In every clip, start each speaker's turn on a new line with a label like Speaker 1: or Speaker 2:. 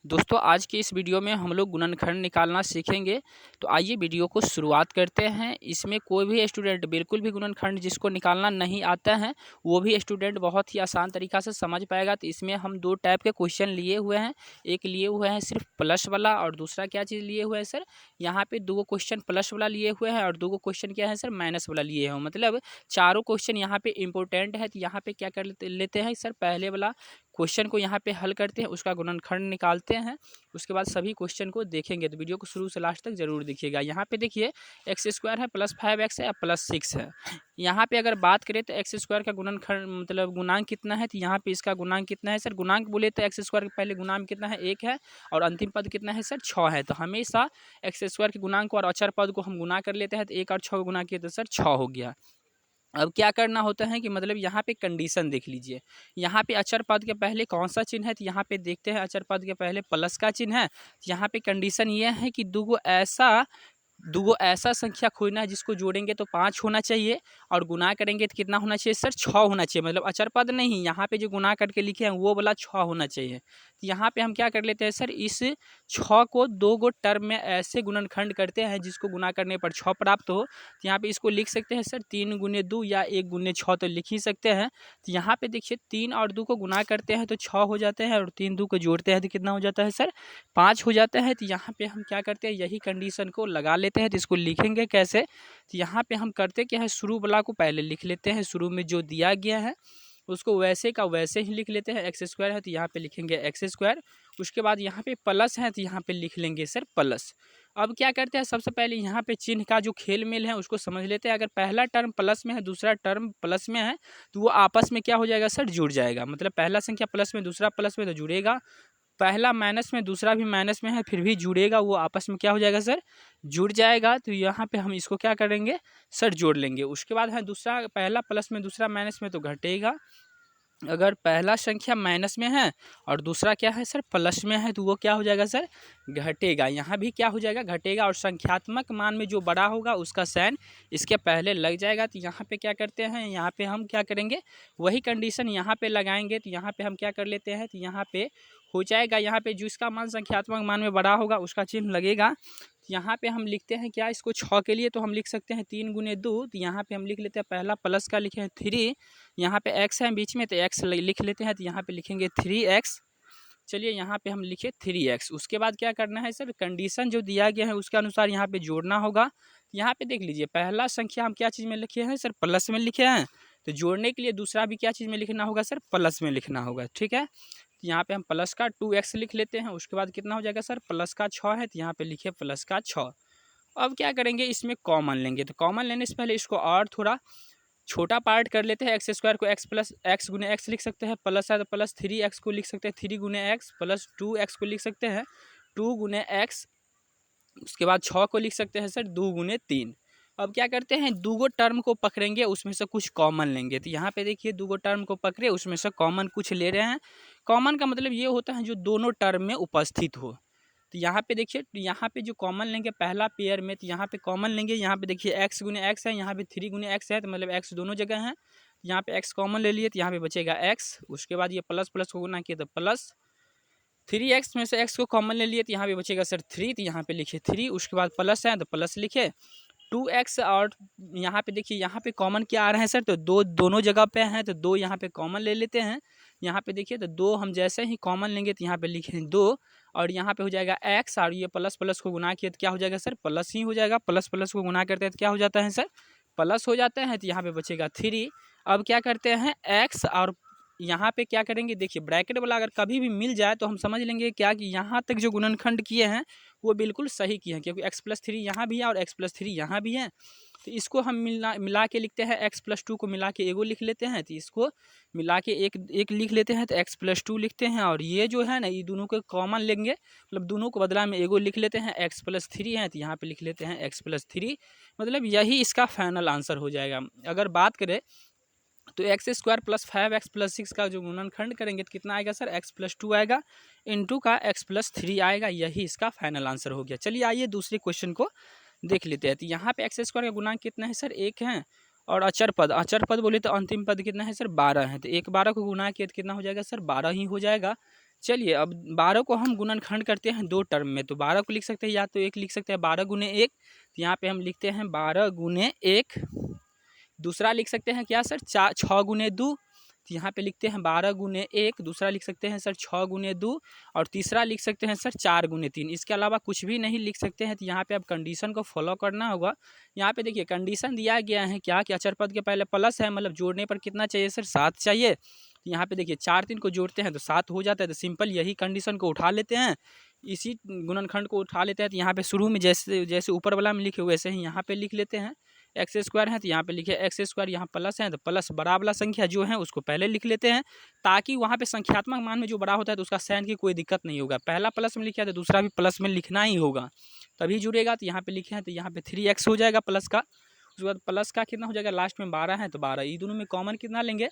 Speaker 1: दोस्तों आज के इस वीडियो में हम लोग गुणनखंड निकालना सीखेंगे। तो आइए वीडियो को शुरुआत करते हैं। इसमें कोई भी स्टूडेंट बिल्कुल भी गुणनखंड जिसको निकालना नहीं आता है वो भी स्टूडेंट बहुत ही आसान तरीक़ा से समझ पाएगा। तो इसमें हम दो टाइप के क्वेश्चन लिए हुए हैं। एक लिए हुए हैं सिर्फ प्लस वाला और दूसरा क्या चीज़ लिए हुए हैं सर, यहाँ पे दो क्वेश्चन प्लस वाला लिए हुए हैं और दो क्वेश्चन क्या है सर, माइनस वाला लिए हैं। मतलब चारों क्वेश्चन यहाँ पे इंपॉर्टेंट है। तो यहाँ पे क्या कर लेते हैं सर, पहले वाला क्वेश्चन को यहाँ पे हल करते हैं, उसका गुणनखंड निकालते हैं, उसके बाद सभी क्वेश्चन को देखेंगे। तो वीडियो को शुरू से लास्ट तक जरूर देखिएगा। यहाँ पे देखिए एक्स स्क्वायर है प्लस 5x है प्लस 6 है। यहाँ पे अगर बात करें तो एक्स स्क्वायर का गुणनखंड मतलब गुणांक कितना है, तो यहाँ पे इसका गुणांक कितना है सर, गुणांक बोले तो एक्स स्क्वायर के पहले गुणांक कितना है 1 है और अंतिम पद कितना है सर 6 है। तो हमेशा एक्स स्क्वायर के गुणांक और अचर पद को हम गुना कर लेते हैं। तो 1 और 6 को गुना किए तो सर 6 हो गया। अब क्या करना होता है कि मतलब यहाँ पे कंडीशन देख लीजिए, यहाँ पे अचर पद के पहले कौन सा चिन्ह है, तो यहाँ पे देखते हैं अचर पद के पहले प्लस का चिन्ह है। यहाँ पे कंडीशन ये है कि दूगो ऐसा संख्या खोजना है जिसको जोड़ेंगे तो 5 होना चाहिए और गुना करेंगे तो कितना होना चाहिए सर 6 होना चाहिए। मतलब अचर पद नहीं, यहाँ पे जो गुना करके लिखे हैं वो वाला 6 होना चाहिए। तो यहाँ पे हम क्या कर लेते हैं सर, इस 6 को दो गो टर्म में ऐसे गुणनखंड करते हैं जिसको गुना करने पर 6 प्राप्त हो। तो यहाँ पे इसको लिख सकते हैं सर 3 गुने 2 या 1 गुने 6 तो लिख ही सकते हैं। तो यहाँ पे देखिए 3 और 2 को गुना करते हैं तो 6 हो जाते हैं और 3 2 को जोड़ते हैं तो कितना हो जाता है सर 5 हो जाता है। तो यहाँ पे हम क्या करते हैं, यही कंडीशन को लगा लेते हैं। तो इसको लिखेंगे कैसे, तो यहाँ पे हम करते क्या है, शुरू वाला को पहले लिख लेते हैं, शुरू में जो दिया गया है उसको वैसे का वैसे ही लिख लेते हैं। एक्स स्क्वायर है तो यहाँ पे लिखेंगे एक्स स्क्वायर, उसके बाद यहाँ पे प्लस है तो यहाँ पे लिख लेंगे सर प्लस। अब क्या करते हैं, सबसे पहले यहाँ पे चिन्ह का जो खेल मेल है उसको समझ लेते हैं। अगर पहला टर्म प्लस में है दूसरा टर्म प्लस में है तो वो आपस में क्या हो जाएगा सर, जुड़ जाएगा। मतलब पहला संख्या प्लस में दूसरा प्लस में तो जुड़ेगा, पहला माइनस में दूसरा भी माइनस में है फिर भी जुड़ेगा, वो आपस में क्या हो जाएगा सर, जुड़ जाएगा। तो यहाँ पे हम इसको क्या करेंगे सर, जोड़ लेंगे। उसके बाद है दूसरा, पहला प्लस में दूसरा माइनस में तो घटेगा। अगर पहला संख्या माइनस में है और दूसरा क्या है सर प्लस में है तो वो क्या हो जाएगा सर, घटेगा। यहाँ भी क्या हो जाएगा, घटेगा। और संख्यात्मक मान में जो बड़ा होगा उसका साइन इसके पहले लग जाएगा। तो यहाँ पे क्या करते हैं, यहाँ पे हम क्या करेंगे, वही कंडीशन यहाँ पे लगाएंगे। तो यहाँ पे हम क्या कर लेते हैं, तो यहाँ पे हो जाएगा, यहाँ पे जिसका मान संख्यात्मक मान में बड़ा होगा उसका चिन्ह लगेगा। यहाँ पे हम लिखते हैं क्या, इसको 6 के लिए तो हम लिख सकते हैं 3 गुने 2। तो यहाँ पे हम लिख लेते हैं, पहला प्लस का लिखे हैं 3, यहाँ पे x है बीच में तो x लिख लेते हैं। तो यहाँ पे लिखेंगे 3x। चलिए यहाँ पे हम लिखे 3x। उसके बाद क्या करना है सर, कंडीशन जो दिया गया है उसके अनुसार यहाँ पे जोड़ना होगा। यहाँ पे देख लीजिए, पहला संख्या हम क्या चीज़ में लिखे हैं सर, प्लस में लिखे हैं। तो जोड़ने के लिए दूसरा भी क्या चीज़ में लिखना होगा सर, प्लस में लिखना होगा। ठीक है, तो यहाँ पे हम प्लस का 2x लिख लेते हैं। उसके बाद कितना हो जाएगा सर, प्लस का 6 है तो यहाँ पे लिखे प्लस का 6। अब क्या करेंगे, इसमें कॉमन लेंगे। तो कॉमन लेने से पहले इसको और थोड़ा छोटा पार्ट कर लेते हैं। एक्स स्क्वायर को एक्स प्लस एक्स गुने एक्स लिख सकते हैं, प्लस है तो प्लस 3x को लिख सकते हैं 3 गुने एक्स, प्लस 2x को लिख सकते हैं 2 गुने एक्स। उसके बाद 6 को लिख सकते हैं सर 2 गुने 3। अब क्या करते हैं, दूगो टर्म को पकड़ेंगे उसमें से कुछ कॉमन लेंगे। तो यहाँ पे देखिए दूगो टर्म को पकड़े उसमें से कॉमन कुछ ले रहे हैं। कॉमन का मतलब ये होता है जो दोनों टर्म में उपस्थित हो। तो यहाँ पे देखिए, यहाँ पे जो कॉमन लेंगे पहला पेयर में, तो यहाँ पे कॉमन लेंगे। यहाँ पे देखिए एक्स गुने एक्स है, यहाँ पे 3 गुने एक्स है, तो मतलब एक्स दोनों जगह है। यहाँ पे एक्स कॉमन ले लिए तो यहाँ पे बचेगा एक्स। उसके बाद ये प्लस प्लस को गुना किया तो प्लस 3x में से x को कॉमन ले लिए तो यहाँ पे बचेगा सर 3, तो यहाँ पे लिखे 3। उसके बाद प्लस है तो प्लस लिखे 2x। और यहाँ पे देखिए, यहाँ पे कॉमन क्या आ रहे हैं सर, तो दोनों जगह पे हैं तो 2 यहाँ पे कॉमन ले लेते हैं। यहाँ पे देखिए तो 2 हम जैसे ही कॉमन लेंगे तो यहाँ पे लिखे 2 और यहाँ पे हो जाएगा x। और ये प्लस प्लस को गुना किया तो क्या हो जाएगा सर, प्लस ही हो जाएगा। प्लस प्लस को गुना करते हैं तो क्या हो जाता है सर, प्लस हो जाता है। तो यहाँ पे बचेगा 3। अब क्या करते हैं, x और यहाँ पे क्या करेंगे, देखिए ब्रैकेट वाला अगर कभी भी मिल जाए तो हम समझ लेंगे क्या कि यहाँ तक जो गुणनखंड किए हैं वो बिल्कुल सही किए हैं, क्योंकि x+3 यहाँ भी है और x+3 यहाँ भी है। तो इसको हम मिला के लिखते हैं, x+2 को मिला के एगो लिख लेते हैं, तो इसको मिला के एक लिख लेते हैं तो x+2 लिखते हैं। और ये जो है ना, ये दोनों को कॉमन लेंगे, मतलब दोनों को बदला में एगो लिख लेते हैं, x+3 है तो यहाँ पे लिख लेते हैं x+3। मतलब यही इसका फाइनल आंसर हो जाएगा। अगर बात करें तो x square plus 5x plus 6 का जो गुणनखंड करेंगे तो कितना आएगा सर, x+2 आएगा इंटू का x+3 आएगा। यही इसका फाइनल आंसर हो गया। चलिए आइए दूसरे क्वेश्चन को देख लेते हैं। तो यहाँ पे एक्स स्क्वायर का गुणांक कितना है सर, 1 है। और अचर पद बोले तो अंतिम पद कितना है सर, 12 है। तो 1 12 को गुना किया तो कितना हो जाएगा सर, 12 ही हो जाएगा। चलिए अब 12 को हम गुणनखंड करते हैं 2 टर्म में। तो 12 को लिख सकते हैं या तो 1 लिख सकते हैं 12 गुने 1, तो यहाँ पे हम लिखते हैं 12 गुने 1। दूसरा लिख सकते हैं क्या सर 6 गुने 2, तो यहाँ पे लिखते हैं 12 गुने 1। दूसरा लिख सकते हैं सर 6 गुने 2 और तीसरा लिख सकते हैं सर 4 गुने 3। इसके अलावा कुछ भी नहीं लिख सकते हैं। तो यहाँ पे अब कंडीशन को फॉलो करना होगा। यहाँ पे देखिए कंडीशन दिया गया है क्या कि अचर पद के पहले प्लस है, मतलब जोड़ने पर कितना चाहिए सर 7 चाहिए। तो यहाँ पे देखिए 4 3 को जोड़ते हैं तो 7 हो जाता है। तो सिंपल यही कंडीशन को उठा लेते हैं, इसी गुणनखंड को उठा लेते हैं। तो यहाँ पे शुरू में जैसे जैसे ऊपर वाला में लिखे वैसे ही यहाँ पे लिख लेते हैं। एक्स स्क्वायर है तो यहाँ पे लिखे एक्स स्क्वायर, यहाँ प्लस है तो प्लस बड़ा वाला संख्या जो है उसको पहले लिख लेते हैं, ताकि वहाँ पे संख्यात्मक मान में जो बड़ा होता है तो उसका साइन की कोई दिक्कत नहीं होगा। पहला प्लस में लिखा तो दूसरा भी प्लस में लिखना ही होगा तभी जुड़ेगा। तो यहाँ पे लिखे हैं तो यहाँ पे 3x हो जाएगा प्लस का। उसके बाद प्लस का कितना हो जाएगा, लास्ट में 12 है तो 12। ये दोनों में कॉमन कितना लेंगे,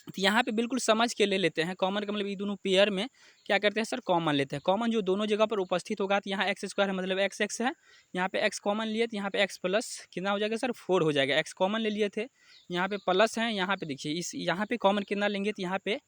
Speaker 1: तो यहाँ पे बिल्कुल समझ के ले लेते हैं। कॉमन का मतलब ये दोनों पेयर में क्या करते हैं सर कॉमन लेते हैं। कॉमन जो दोनों जगह पर उपस्थित होगा, तो यहाँ एक्स स्क्वायर है मतलब एक्स एक्स है, यहाँ पे एक्स कॉमन लिए तो यहाँ पे एक्स प्लस कितना हो जाएगा सर 4 हो जाएगा। एक्स कॉमन ले लिए थे, यहाँ पे प्लस है, यहाँ पे देखिए इस यहाँ पे कॉमन कितना लेंगे तो यहाँ पे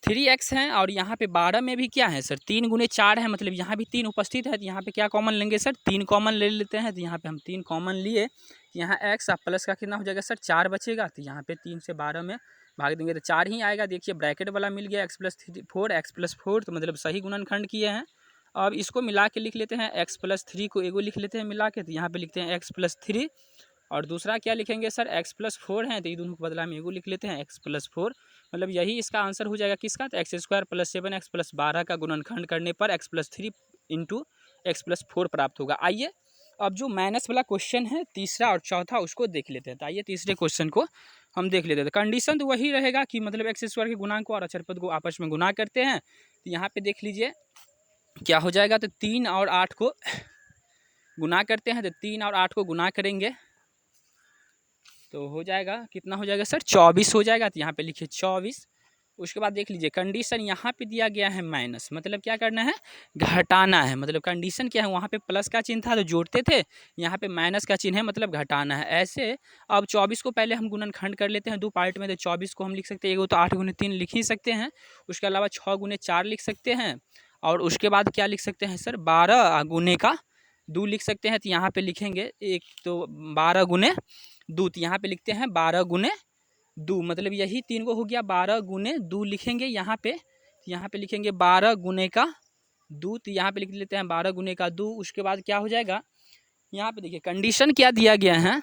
Speaker 1: 3x है और यहाँ पे 12 में भी क्या है सर 3 गुने 4 है, मतलब यहाँ भी 3 उपस्थित है। तो यहाँ पे क्या कॉमन लेंगे सर 3 कॉमन ले लेते हैं। तो यहाँ पे हम 3 कॉमन लिए, यहाँ x और प्लस का कितना हो जाएगा सर 4 बचेगा। तो यहाँ पे 3 से 12 में भाग देंगे तो 4 ही आएगा। देखिए ब्रैकेट वाला मिल गया x प्लस 4 x प्लस 4, तो मतलब सही गुणनखंड किए हैं। अब इसको मिला के लिख लेते हैं, x प्लस 3 को एगो लिख लेते हैं मिला के, तो यहाँ पे लिखते हैं x प्लस 3 और दूसरा क्या लिखेंगे सर x प्लस 4 है तो ये दोनों को बदला में एगो लिख लेते हैं x प्लस 4, मतलब यही इसका आंसर हो जाएगा किसका, तो x square plus 7x plus 12 का गुणनखंड करने पर x plus 3 into x plus 4 प्राप्त होगा। आइए अब जो माइनस वाला क्वेश्चन है तीसरा और चौथा उसको देख लेते हैं। तो आइए तीसरे क्वेश्चन को हम देख लेते हैं। तो कंडीशन तो वही रहेगा कि मतलब एक्स स्क्वायर के गुणांक को और अचर पद को आपस में गुना करते हैं। तो यहाँ पे देख लीजिए क्या हो जाएगा, तो 3 और 8 को गुना करते हैं। तो 3 और 8 को गुना करेंगे तो हो जाएगा कितना हो जाएगा सर 24 हो जाएगा। तो यहाँ पे लिखिए 24। उसके बाद देख लीजिए कंडीशन यहाँ पे दिया गया है माइनस, मतलब क्या करना है घटाना है। मतलब कंडीशन क्या है, वहाँ पे प्लस का चिन्ह था तो जोड़ते थे, यहाँ पे माइनस का चिन्ह है मतलब घटाना है। ऐसे अब 24 को पहले हम गुणनखंड कर लेते हैं 2 पार्ट में। तो 24 को हम लिख सकते हैं, एगो तो 8 गुने 3 लिख ही सकते हैं, उसके अलावा 6 गुने 4 लिख सकते हैं, और उसके बाद क्या लिख सकते हैं सर 12 गुने का 2 लिख सकते हैं। तो यहाँ पे लिखेंगे एक तो 12 गुने 2, तो यहाँ पे लिखते हैं 12 गुने 2, मतलब यही 3 को हो गया 12 गुने 2 लिखेंगे यहाँ पे। यहाँ पे लिखेंगे 12 गुने का 2, तो यहाँ पे लिख लेते हैं 12 गुने का 2। उसके बाद क्या हो जाएगा, यहाँ पे देखिए कंडीशन क्या दिया गया है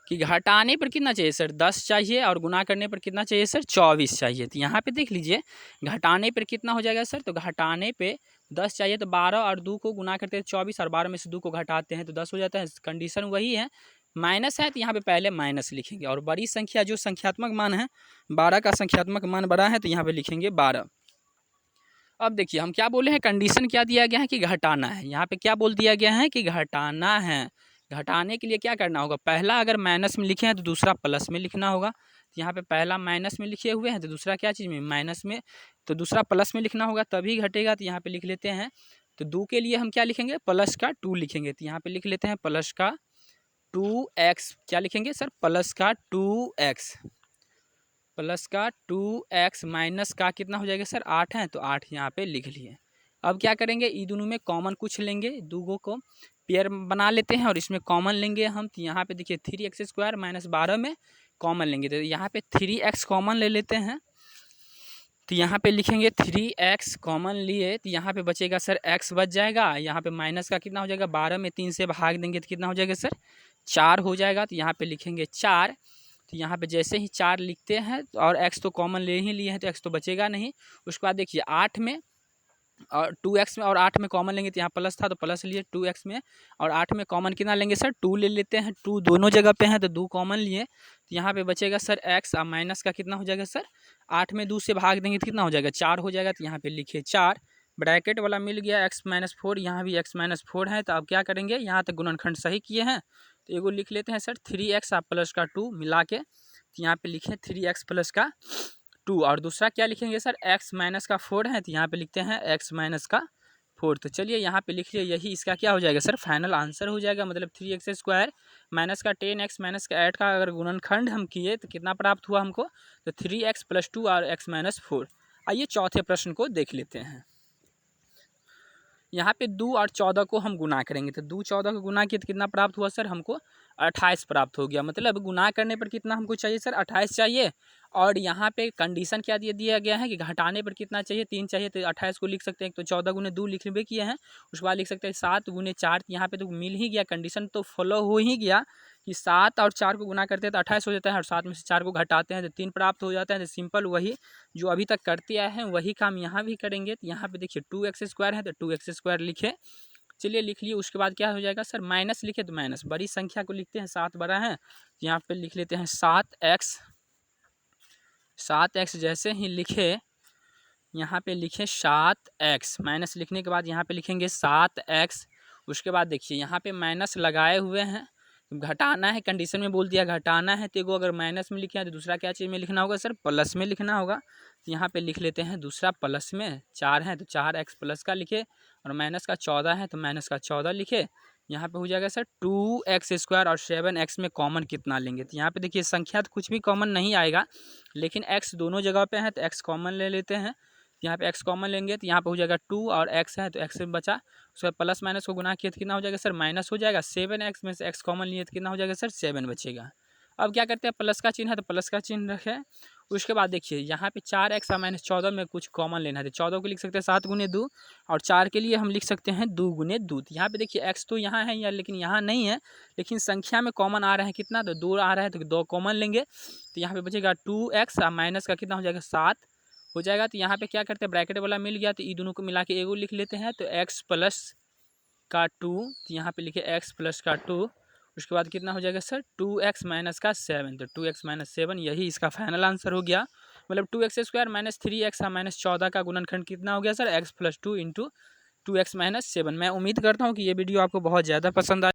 Speaker 1: कि घटाने पर कितना चाहिए सर 10 चाहिए और गुना करने पर कितना चाहिए सर 24 चाहिए। तो यहाँ पे देख लीजिए घटाने पर कितना हो जाएगा सर, तो घटाने पे 10 चाहिए तो 12 और 2 को गुना करते हैं 24 और 12 में से 2 को घटाते हैं तो 10 हो जाता है। कंडीशन वही है, माइनस है तो यहाँ पे पहले माइनस लिखेंगे, और बड़ी संख्या जो संख्यात्मक मान है 12 का संख्यात्मक मान बड़ा है तो यहाँ पे लिखेंगे 12। अब देखिए हम क्या बोले हैं, कंडीशन क्या दिया गया है कि घटाना है। यहाँ पे क्या बोल दिया गया है कि घटाना है। घटाने के लिए क्या करना होगा, पहला अगर माइनस में लिखे हैं तो दूसरा प्लस में लिखना होगा। तो यहाँ पे पहला माइनस में लिखे हुए हैं तो दूसरा क्या चीज़ में माइनस में, तो दूसरा प्लस में लिखना होगा तभी घटेगा। तो यहाँ पे लिख लेते हैं, तो 2 के लिए हम क्या लिखेंगे प्लस का 2 लिखेंगे। तो यहाँ पे लिख लेते हैं प्लस का 2x, क्या लिखेंगे सर प्लस का 2x, प्लस का 2x माइनस का कितना हो जाएगा सर 8 है तो 8 यहाँ पे लिख लिए। अब क्या करेंगे, ये दोनों में कॉमन कुछ लेंगे, दूगों को पेयर बना लेते हैं और इसमें कॉमन लेंगे हम। तो यहाँ पे देखिए 3x स्क्वायर माइनस 12 में कॉमन लेंगे, तो यहाँ पे 3x कॉमन ले लेते हैं। तो यहाँ पे लिखेंगे 3x कॉमन लिए, तो यहाँ पे बचेगा सर x बच जाएगा। यहाँ पे माइनस का कितना हो जाएगा, 12 में 3 से भाग देंगे तो कितना हो जाएगा सर 4 हो जाएगा। तो यहाँ पे लिखेंगे 4। तो यहाँ पे जैसे ही 4 लिखते हैं और x तो कॉमन ले ही लिए हैं तो x तो बचेगा नहीं। उसके बाद देखिए 8 में और 2x में और 8 में कॉमन लेंगे, तो यहाँ प्लस था तो प्लस लिए 2x में, और 8 में कॉमन कितना लेंगे सर 2 ले लेते हैं। 2 दोनों जगह पे हैं तो 2 कॉमन लिए, तो यहाँ पे बचेगा सर x, और माइनस का कितना हो जाएगा सर 8 में 2 से भाग देंगे तो कितना हो जाएगा 4 हो जाएगा। तो यहाँ पे लिखिए 4, ब्रैकेट वाला मिल गया x माइनस 4, यहाँ भी x माइनस 4 है। तो अब क्या करेंगे, यहाँ तक गुणनखंड सही किए हैं तो एगो लिख लेते हैं सर 3x और प्लस का 2 मिला के। तो यहाँ पे लिखें 3x प्लस का 2, और दूसरा क्या लिखेंगे सर x माइनस का 4 है तो यहाँ पे लिखते हैं x माइनस का 4। तो चलिए यहाँ पे लिख लिया, यही इसका क्या हो जाएगा सर फाइनल आंसर हो जाएगा। मतलब 3x स्क्वायर माइनस का 10x माइनस का 8 का अगर गुणनखंड हम किए तो कितना प्राप्त हुआ हमको, तो 3x प्लस 2 और x माइनस 4। आइए चौथे प्रश्न को देख लेते हैं। यहाँ पे 2 और 14 को हम गुना करेंगे, तो 2 14 को गुना किया तो कितना प्राप्त हुआ सर? हमको 28 प्राप्त हो गया। मतलब गुना करने पर कितना हमको चाहिए सर? 28 चाहिए। और यहाँ पे कंडीशन क्या दिया गया है कि घटाने पर कितना चाहिए? 3 चाहिए। तो 28 को लिख सकते हैं, तो 14 गुने 2 लिखबे किए हैं, उसके बाद लिख सकते हैं 7 गुने 4। यहाँ पे तो मिल ही गया, कंडीशन तो फॉलो हो ही गया कि 7 और 4 को गुना करते हैं तो 28 हो जाता है, और 7 में से 4 को घटाते हैं तो 3 प्राप्त हो जाता है। तो सिंपल वही जो अभी तक करते आए हैं वही काम यहाँ भी करेंगे। तो यहाँ पे देखिए 2x² है तो 2x² लिखे, चलिए लिख लिए। उसके बाद क्या हो जाएगा सर? माइनस लिखे तो माइनस, बड़ी संख्या को लिखते हैं, 7 बड़ा है, यहाँ पे लिख लेते हैं 7x। 7x जैसे ही लिखे, यहाँ पे लिखे 7x, माइनस लिखने के बाद यहाँ पे लिखेंगे 7x। उसके बाद देखिए यहाँ पे माइनस लगाए हुए हैं, घटाना है, कंडीशन में बोल दिया घटाना है, तो एगो अगर माइनस में लिखे हैं तो दूसरा क्या चीज़ में लिखना होगा सर? प्लस में लिखना होगा। तो यहाँ पे लिख लेते हैं दूसरा प्लस में, 4 है तो 4x प्लस का लिखे, और माइनस का 14 है तो माइनस का 14 लिखे। यहाँ पे हो जाएगा सर 2x² और 7x में कॉमन कितना लेंगे? तो यहाँ पे देखिए संख्या तो कुछ भी कॉमन नहीं आएगा, लेकिन x दोनों जगह पे है तो x कॉमन ले लेते हैं। यहाँ पे x कॉमन लेंगे तो यहाँ पे हो जाएगा 2 और x है तो x से बचा, उसके बाद प्लस माइनस को गुना किया तो कितना हो जाएगा सर? माइनस हो जाएगा। 7x में से x कॉमन लिए तो कितना हो जाएगा सर? 7 बचेगा। अब क्या करते हैं? प्लस का चिन्ह है तो प्लस का चिन्ह रखें। उसके बाद देखिए यहाँ पे 4x और -14 में कुछ कॉमन लेना है, तो 14 को लिख सकते हैं 7 गुने 2, और 4 के लिए हम लिख सकते हैं 2 गुने 2। यहाँ पे देखिए x तो यहाँ है या, लेकिन यहाँ नहीं है, लेकिन संख्या में कॉमन आ रहा है कितना? तो 2 आ रहा है, तो 2 कॉमन लेंगे, तो यहाँ पे बचेगा 2x और माइनस का कितना हो जाएगा? 7 हो जाएगा। तो यहाँ पे क्या करते हैं? ब्रैकेट वाला मिल गया तो ये दोनों को मिला के एगो लिख लेते हैं, तो x प्लस का 2, तो यहाँ पे लिखे x प्लस का 2। उसके बाद कितना हो जाएगा सर? 2x माइनस का 7, तो 2x माइनस 7 यही इसका फाइनल आंसर हो गया। मतलब 2x² माइनस 3x और -14 का गुणनखंड कितना हो गया सर? x + 2 × 2x - 7। मैं उम्मीद करता हूँ कि ये वीडियो आपको बहुत ज़्यादा पसंद आए।